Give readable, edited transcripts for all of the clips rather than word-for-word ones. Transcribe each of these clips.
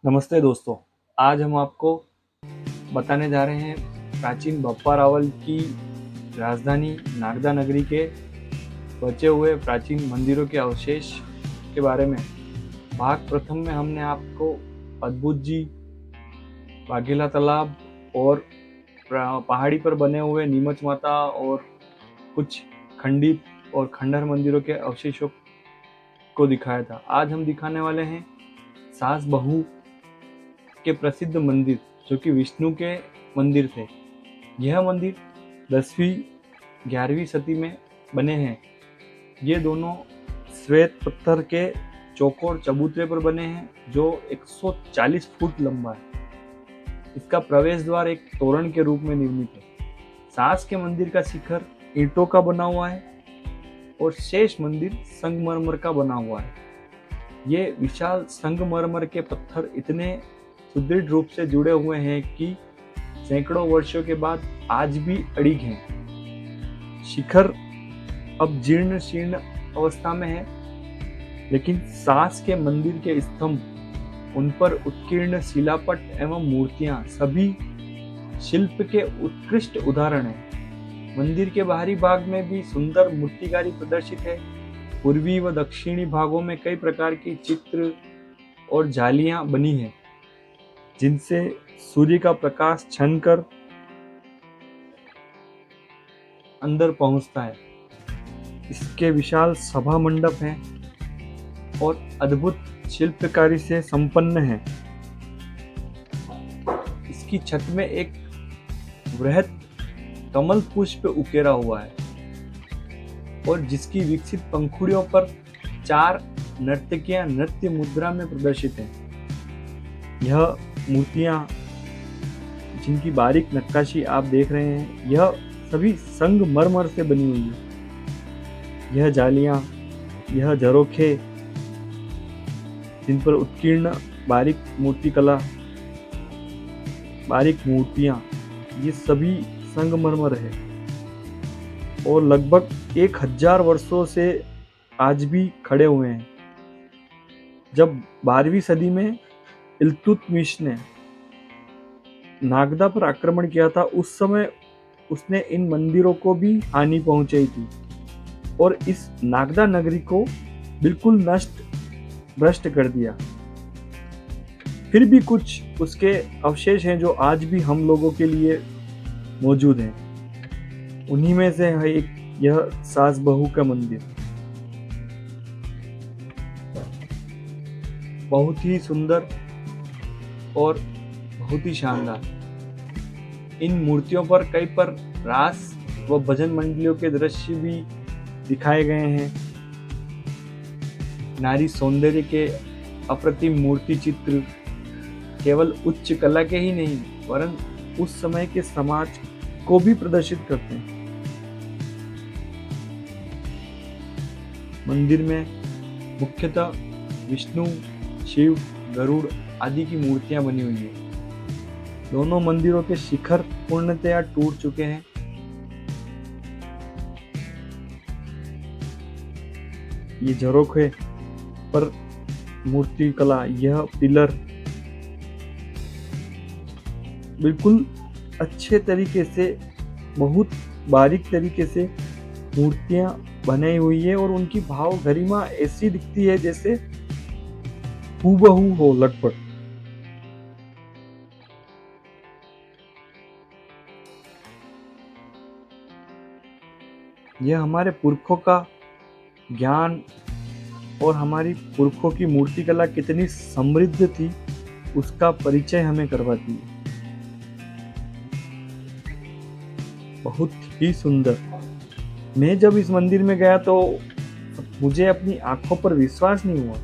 नमस्ते दोस्तों। आज हम आपको बताने जा रहे हैं प्राचीन बप्पा रावल की राजधानी नागदा नगरी के बचे हुए प्राचीन मंदिरों के अवशेष के बारे में। भाग प्रथम में हमने आपको अद्भुत जी, वाघेला तालाब और पहाड़ी पर बने हुए नीमच माता और कुछ खंडित और खंडहर मंदिरों के अवशेषों को दिखाया था। आज हम दिखाने वाले हैं सास बहू के प्रसिद्ध मंदिर, जो कि विष्णु के मंदिर थे। यह मंदिर 10वीं 11वीं सदी में बने हैं। ये दोनों श्वेत पत्थर के चौकोर चबूतरे पर बने हैं, जो 140 फुट लंबा है। इसका प्रवेश द्वार एक तोरण के रूप में निर्मित है। सास के मंदिर का शिखर ईंटों का बना हुआ है और शेष मंदिर संगमरमर का बना हुआ है। ये विशाल संगमरमर के पत्थर इतने सुदृढ़ रूप से जुड़े हुए हैं कि सैकड़ों वर्षों के बाद आज भी अड़िग हैं। शिखर अब जीर्ण शीर्ण अवस्था में है, लेकिन सास के मंदिर के स्तंभ, उन पर उत्कीर्ण शिलापट एवं मूर्तियां सभी शिल्प के उत्कृष्ट उदाहरण हैं। मंदिर के बाहरी भाग में भी सुंदर मूर्तिकारी प्रदर्शित है। पूर्वी व दक्षिणी भागों में कई प्रकार की चित्र और जालियां बनी हैं, जिनसे सूर्य का प्रकाश छनकर अंदर पहुंचता है। इसके विशाल सभा मंडप हैं और अद्भुत शिल्पकारी से संपन्न है। इसकी छत में एक वृहत कमल पुष्प उकेरा हुआ है और जिसकी विकसित पंखुड़ियों पर 4 नर्तकियां नृत्य मुद्रा में प्रदर्शित हैं। यह मूर्तियां, जिनकी बारीक नक्काशी आप देख रहे हैं, यह सभी संगमरमर से बनी हुई है। यह जालियां, यह झरोखे, जिन पर उत्कीर्ण बारीक मूर्तिकला, बारीक मूर्तियां, ये सभी संगमरमर है और लगभग 1000 वर्षों से आज भी खड़े हुए हैं। जब 12वीं सदी में इल्तुतमिश ने नागदा पर आक्रमण किया था, उस समय उसने इन मंदिरों को भी हानि पहुंचाई थी और इस नागदा नगरी को बिल्कुल नष्ट भ्रष्ट कर दिया। फिर भी कुछ उसके अवशेष हैं जो आज भी हम लोगों के लिए मौजूद हैं। उन्हीं में से है एक यह सास बहू का मंदिर। बहुत ही सुंदर और बहुत ही शानदार। इन मूर्तियों पर कई पर रास व भजन मंडलियों के दृश्य भी दिखाए गए हैं। नारी सौंदर्य के अप्रतिम मूर्ति चित्र केवल उच्च कला के ही नहीं, वरन उस समय के समाज को भी प्रदर्शित करते हैं। मंदिर में मुख्यतः विष्णु, शिव, गरुड़ आदि की मूर्तियां बनी हुई है। दोनों मंदिरों के शिखर पूर्णतया टूट चुके हैं। ये झरोखे पर मूर्ति कला, यह पिलर बिल्कुल अच्छे तरीके से, बहुत बारीक तरीके से मूर्तियां बनाई हुई है और उनकी भाव गरिमा ऐसी दिखती है जैसे हूबहू हो लटपट। यह हमारे पुरखों का ज्ञान और हमारी पुरखों की मूर्तिकला कितनी समृद्ध थी, उसका परिचय हमें करवाती है। बहुत ही सुंदर। मैं जब इस मंदिर में गया तो मुझे अपनी आंखों पर विश्वास नहीं हुआ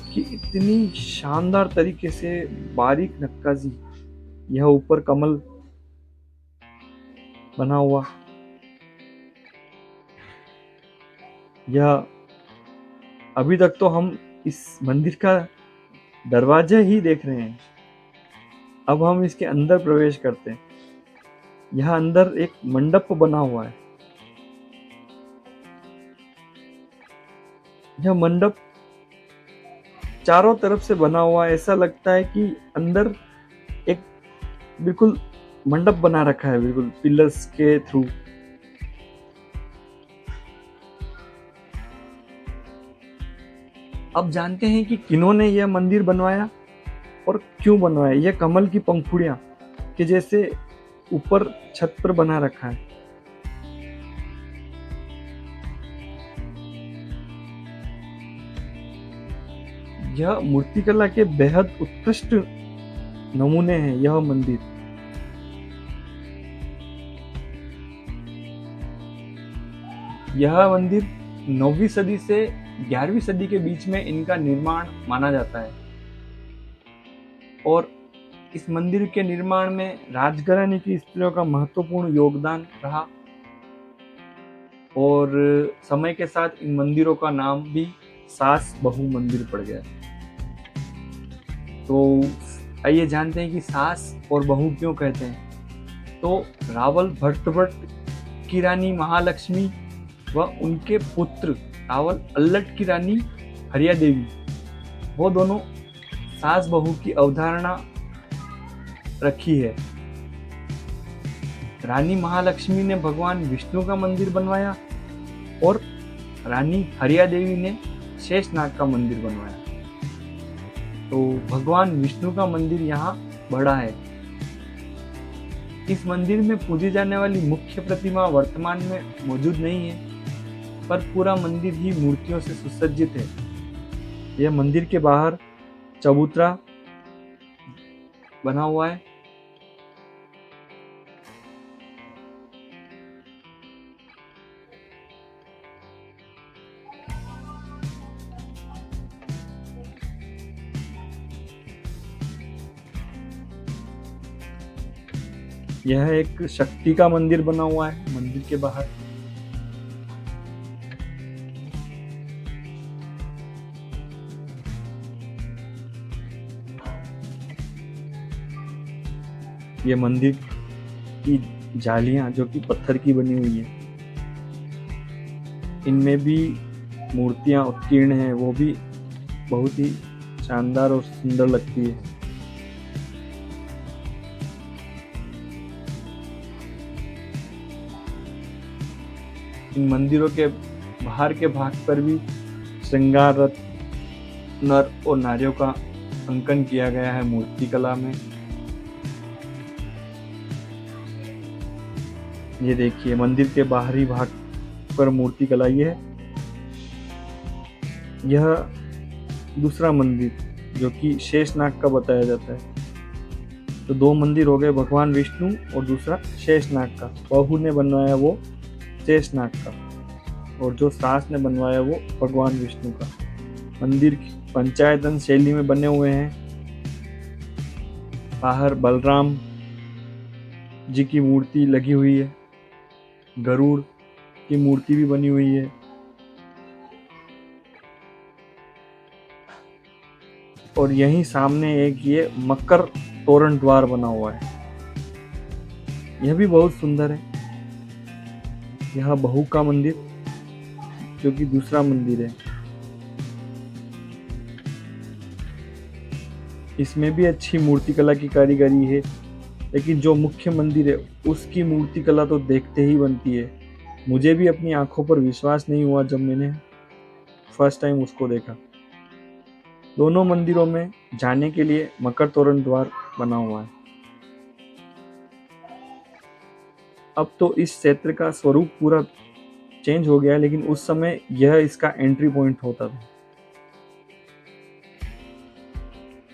कि इतनी शानदार तरीके से बारीक नक्काशी, यह ऊपर कमल बना हुआ, यह अभी तक तो हम इस मंदिर का दरवाजा ही देख रहे हैं। अब हम इसके अंदर प्रवेश करते हैं। यहाँ अंदर एक मंडप बना हुआ है। यह मंडप चारों तरफ से बना हुआ, ऐसा लगता है कि अंदर एक बिल्कुल मंडप बना रखा है, बिल्कुल पिलर्स के थ्रू। अब जानते हैं कि किन्होंने यह मंदिर बनवाया और क्यों बनवाया। यह कमल की पंखुड़ियां के जैसे ऊपर छत पर बना रखा है। यह मूर्तिकला के बेहद उत्कृष्ट नमूने हैं। यह मंदिर यह मंदिर 9वीं सदी से 11वीं सदी के बीच में इनका निर्माण माना जाता है और इस मंदिर के निर्माण में राजघराने की स्त्रियों का महत्वपूर्ण योगदान रहा और समय के साथ इन मंदिरों का नाम भी सास बहू मंदिर पड़ गया। तो आइए जानते हैं कि सास और बहू क्यों कहते हैं। तो रावल भट्टभट्ट की रानी महालक्ष्मी व उनके पुत्र रावल अल्लट की रानी हरिया देवी, वो दोनों सास बहू की अवधारणा रखी है। रानी महालक्ष्मी ने भगवान विष्णु का मंदिर बनवाया और रानी हरिया देवी ने शेषनाग का मंदिर बनवाया। तो भगवान विष्णु का मंदिर यहाँ बड़ा है। इस मंदिर में पूजी जाने वाली मुख्य प्रतिमा वर्तमान में मौजूद नहीं है, पर पूरा मंदिर ही मूर्तियों से सुसज्जित है। यह मंदिर के बाहर चबूतरा बना हुआ है। यह एक शक्ति का मंदिर बना हुआ है मंदिर के बाहर। ये मंदिर की जालियां जो कि पत्थर की बनी हुई है, इनमें भी मूर्तियां उत्कीर्ण हैं, वो भी बहुत ही शानदार और सुंदर लगती है। इन मंदिरों के बाहर के भाग पर भी श्रृंगार रथ, नर और नारियों का अंकन किया गया है मूर्तिकला में। ये देखिए मंदिर के बाहरी भाग पर मूर्तिकला ये है। यह दूसरा मंदिर जो कि शेषनाग का बताया जाता है। तो दो मंदिर हो गए, भगवान विष्णु और दूसरा शेषनाग का। बहू ने बनवाया वो शेषनाग का और जो सास ने बनवाया वो भगवान विष्णु का। मंदिर पंचायतन शैली में बने हुए हैं। बाहर बलराम जी की मूर्ति लगी हुई है, गरुड़ की मूर्ति भी बनी हुई है और यहीं सामने एक ये मकर तोरण द्वार बना हुआ है। यह भी बहुत सुंदर है। यह बहू का मंदिर जो कि दूसरा मंदिर है। इसमें भी अच्छी मूर्तिकला की कारीगरी है, लेकिन जो मुख्य मंदिर है उसकी मूर्तिकला तो देखते ही बनती है। मुझे भी अपनी आंखों पर विश्वास नहीं हुआ जब मैंने फर्स्ट टाइम उसको देखा। दोनों मंदिरों में जाने के लिए मकर तोरण द्वार बना हुआ है। अब तो इस क्षेत्र का स्वरूप पूरा चेंज हो गया है, लेकिन उस समय यह इसका एंट्री पॉइंट होता था।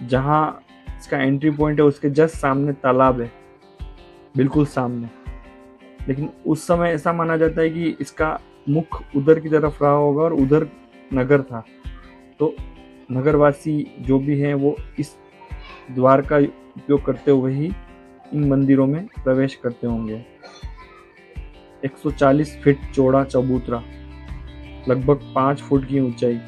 जहां इसका एंट्री पॉइंट है उसके जस्ट सामने तालाब है, बिल्कुल सामने। लेकिन उस समय ऐसा माना जाता है कि इसका मुख उधर की तरफ रहा होगा और उधर नगर था। तो नगरवासी जो भी हैं वो इस द्वार का उपयोग करते हुए ही इन मंदिरों में प्रवेश करते होंगे। 140 फीट चौड़ा चबूतरा, लगभग 5 फुट की ऊंचाई,